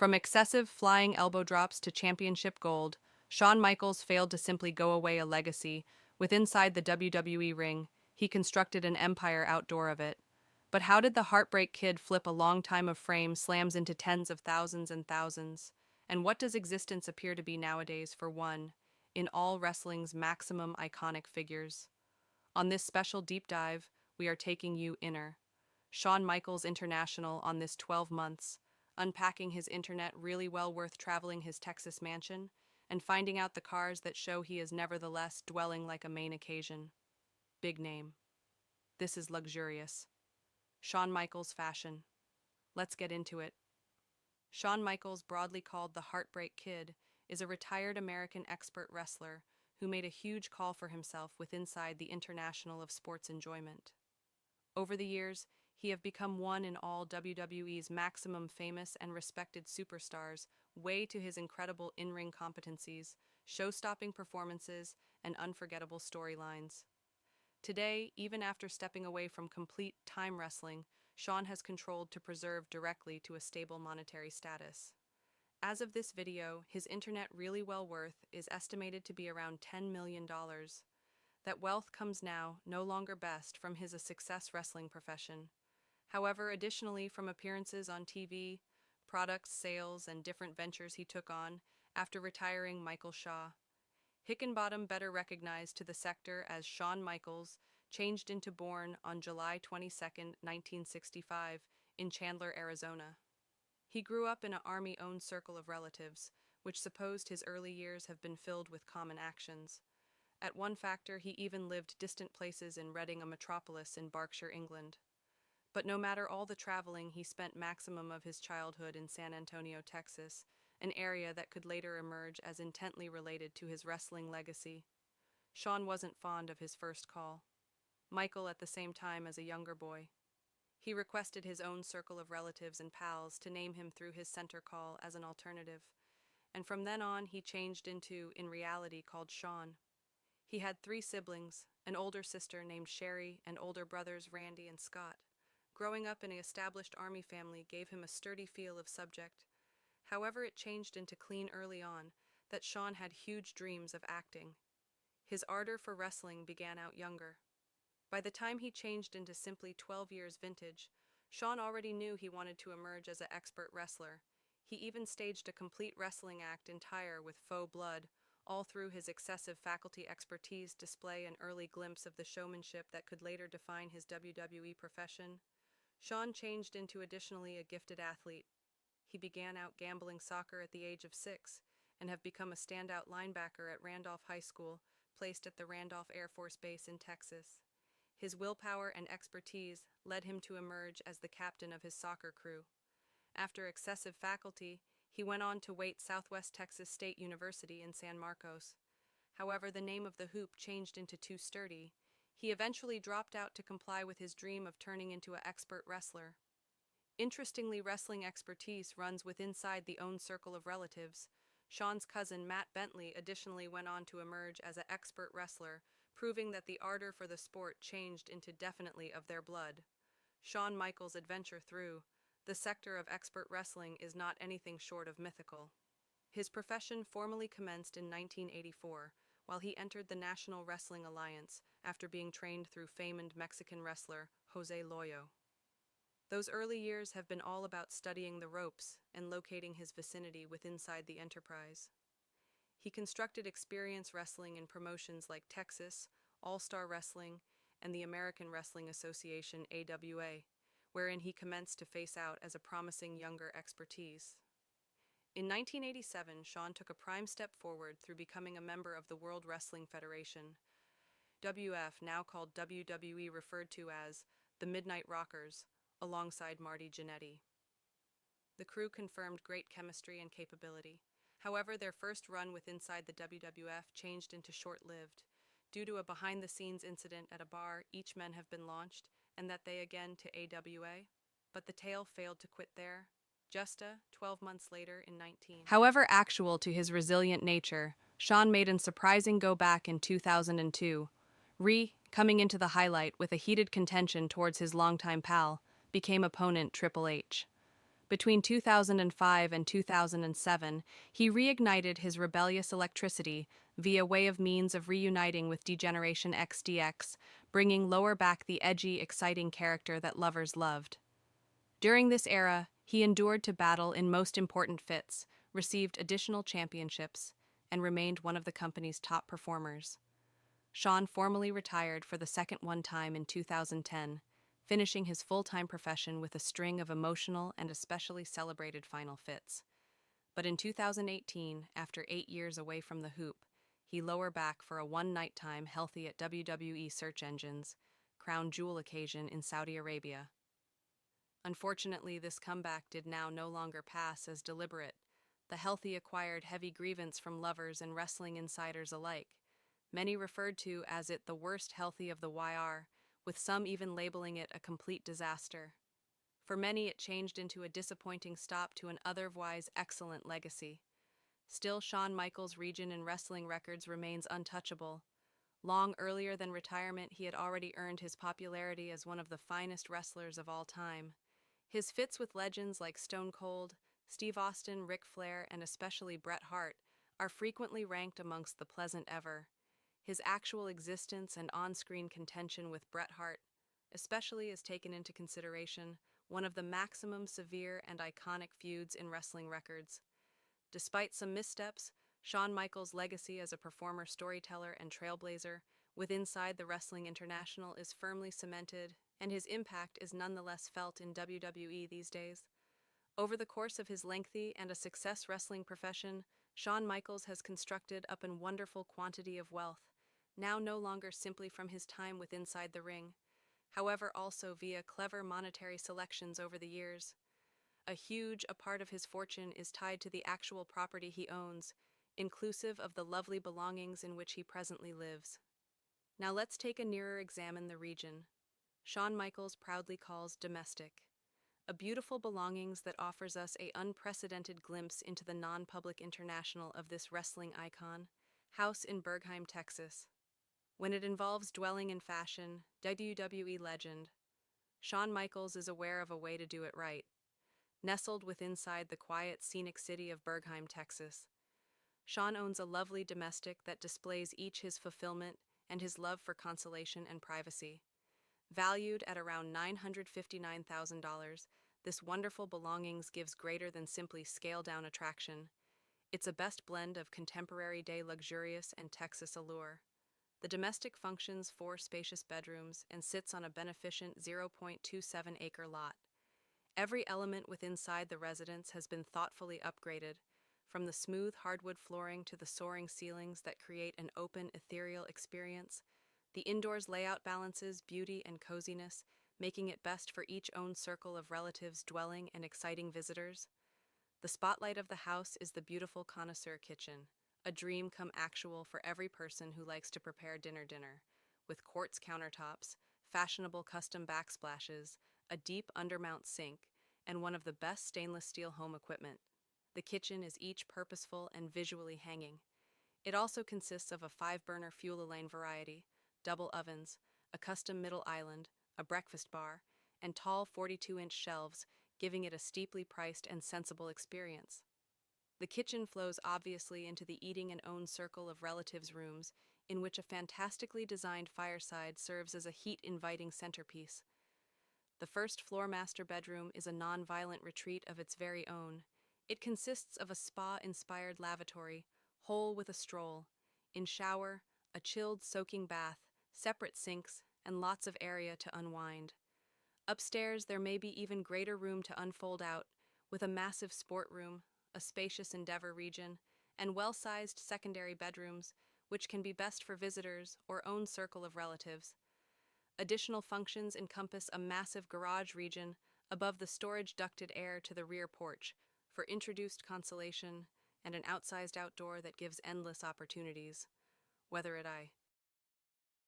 From excessive flying elbow drops to championship gold, Shawn Michaels failed to simply go away a legacy. With inside the WWE ring, he constructed an empire outdoor of it. But how did the Heartbreak Kid flip a long time of fame slams into tens of thousands and thousands? And what does existence appear to be nowadays for one, in all wrestling's maximum iconic figures? On this special deep dive, we are taking you inner. Shawn Michaels International on this 12 months, unpacking his internet really well worth traveling his Texas mansion, and finding out the cars that show he is nevertheless dwelling like a main occasion. Big name. This is luxurious. Shawn Michaels fashion. Let's get into it. Shawn Michaels, broadly called the Heartbreak Kid, is a retired American expert wrestler who made a huge call for himself with inside the international of sports enjoyment. Over the years, he have become one in all WWE's maximum famous and respected superstars, way to his incredible in-ring competencies, show-stopping performances, and unforgettable storylines. Today, even after stepping away from complete time wrestling, Shawn has controlled to preserve directly to a stable monetary status. As of this video, his internet really well worth is estimated to be around $10 million. That wealth comes now, no longer best, from his a success wrestling profession. However, additionally from appearances on TV, products, sales, and different ventures he took on after retiring Michael Shaw. Hickenbottom, better recognized to the sector as Shawn Michaels, changed into born on July 22, 1965, in Chandler, Arizona. He grew up in an army-owned circle of relatives, which supposed his early years have been filled with common actions. At one factor, he even lived distant places in Reading, a metropolis in Berkshire, England. But no matter all the traveling, he spent maximum of his childhood in San Antonio, Texas, an area that could later emerge as intently related to his wrestling legacy. Shawn wasn't fond of his first call. Michael at the same time as a younger boy. He requested his own circle of relatives and pals to name him through his center call as an alternative, and from then on he changed into, in reality, called Shawn. He had 3 siblings, an older sister named Sherry and older brothers Randy and Scott. Growing up in an established army family gave him a sturdy feel of subject. However, it changed into clean early on that Shawn had huge dreams of acting. His ardor for wrestling began out younger. By the time he changed into simply 12 years vintage, Shawn already knew he wanted to emerge as an expert wrestler. He even staged a complete wrestling act entire with faux blood, all through his excessive faculty expertise display an early glimpse of the showmanship that could later define his WWE profession. Shawn changed into additionally a gifted athlete. He began out gambling soccer at the age of 6 and have become a standout linebacker at Randolph High School, placed at the Randolph Air Force Base in Texas. His willpower and expertise led him to emerge as the captain of his soccer crew. After excessive faculty, he went on to wait Southwest Texas State University in San Marcos. However, the name of the hoop changed into too sturdy. He eventually dropped out to comply with his dream of turning into an expert wrestler. Interestingly, wrestling expertise runs with inside the own circle of relatives. Shawn's cousin Matt Bentley additionally went on to emerge as an expert wrestler, proving that the ardor for the sport changed into definitely of their blood. Shawn Michaels' adventure through the sector of expert wrestling is not anything short of mythical. His profession formally commenced in 1984, while he entered the National Wrestling Alliance after being trained through famed Mexican wrestler Jose Loyo. Those early years have been all about studying the ropes and locating his vicinity with inside the enterprise. He constructed experience wrestling in promotions like Texas, All-Star Wrestling, and the American Wrestling Association AWA, wherein he commenced to face out as a promising younger expertise. In 1987, Shawn took a prime step forward through becoming a member of the World Wrestling Federation, WF, now called WWE, referred to as the Midnight Rockers, alongside Marty Jannetty. The crew confirmed great chemistry and capability. However, their first run with inside the WWF changed into short-lived. Due to a behind-the-scenes incident at a bar, each men have been launched, and that they again to AWA. But the tale failed to quit there. Just 12 months later in 19. However actual to his resilient nature, Shawn made a surprising go back in 2002. Coming into the highlight with a heated contention towards his longtime pal, became opponent Triple H. Between 2005 and 2007, he reignited his rebellious electricity via way of means of reuniting with Degeneration XDX, bringing lower back the edgy, exciting character that lovers loved. During this era, he endured to battle in most important fits, received additional championships, and remained one of the company's top performers. Shawn formally retired for the second one time in 2010, finishing his full-time profession with a string of emotional and especially celebrated final fits. But in 2018, after 8 years away from the hoop, he lower back for a one-night time healthy at WWE search engines, crown jewel occasion in Saudi Arabia. Unfortunately, this comeback did now no longer pass as deliberate. The healthy acquired heavy grievance from lovers and wrestling insiders alike. Many referred to as it the worst healthy of the YR, with some even labeling it a complete disaster. For many, it changed into a disappointing stop to an otherwise excellent legacy. Still, Shawn Michaels' region in wrestling records remains untouchable. Long earlier than retirement, he had already earned his popularity as one of the finest wrestlers of all time. His fits with legends like Stone Cold, Steve Austin, Ric Flair, and especially Bret Hart are frequently ranked amongst the pleasant ever. His actual existence and on-screen contention with Bret Hart, especially, is taken into consideration, one of the maximum severe and iconic feuds in wrestling records. Despite some missteps, Shawn Michaels' legacy as a performer, storyteller, and trailblazer with Inside the Wrestling International is firmly cemented, and his impact is nonetheless felt in WWE these days. Over the course of his lengthy and a success wrestling profession, Shawn Michaels has constructed up a wonderful quantity of wealth, now no longer simply from his time with Inside the Ring, however also via clever monetary selections over the years. A part of his fortune is tied to the actual property he owns, inclusive of the lovely belongings in which he presently lives. Now let's take a nearer examine the region Shawn Michaels proudly calls domestic. A beautiful belongings that offers us a unprecedented glimpse into the non-public international of this wrestling icon, house in Bergheim, Texas. When it involves dwelling in fashion, WWE legend, Shawn Michaels is aware of a way to do it right. Nestled inside the quiet, scenic city of Bergheim, Texas, Shawn owns a lovely domestic that displays each his fulfillment and his love for consolation and privacy. Valued at around $959,000, this wonderful belongings gives greater than simply scaled-down attraction. It's a best blend of contemporary day luxurious and Texas allure. The domestic functions 4 spacious bedrooms and sits on a beneficent 0.27-acre lot. Every element inside the residence has been thoughtfully upgraded, from the smooth hardwood flooring to the soaring ceilings that create an open, ethereal experience. The indoors layout balances beauty and coziness, making it best for each own circle of relatives dwelling and exciting visitors. The spotlight of the house is the beautiful connoisseur kitchen, a dream come actual for every person who likes to prepare dinner, with quartz countertops, fashionable custom backsplashes, a deep undermount sink, and one of the best stainless steel home equipment. The kitchen is each purposeful and visually hanging. It also consists of a 5-burner fuel-line variety, double ovens, a custom middle island, a breakfast bar, and tall 42-inch shelves, giving it a steeply priced and sensible experience. The kitchen flows obviously into the eating and own circle of relatives' rooms, in which a fantastically designed fireside serves as a heat-inviting centerpiece. The first floor master bedroom is a non-violent retreat of its very own. It consists of a spa-inspired lavatory, whole with a stroll, in shower, a chilled soaking bath, separate sinks, and lots of area to unwind. Upstairs, there may be even greater room to unfold out, with a massive sport room, a spacious endeavor region, and well-sized secondary bedrooms, which can be best for visitors or own circle of relatives. Additional functions encompass a massive garage region above the storage ducted air to the rear porch for introduced consolation, and an outsized outdoor that gives endless opportunities. Whether it I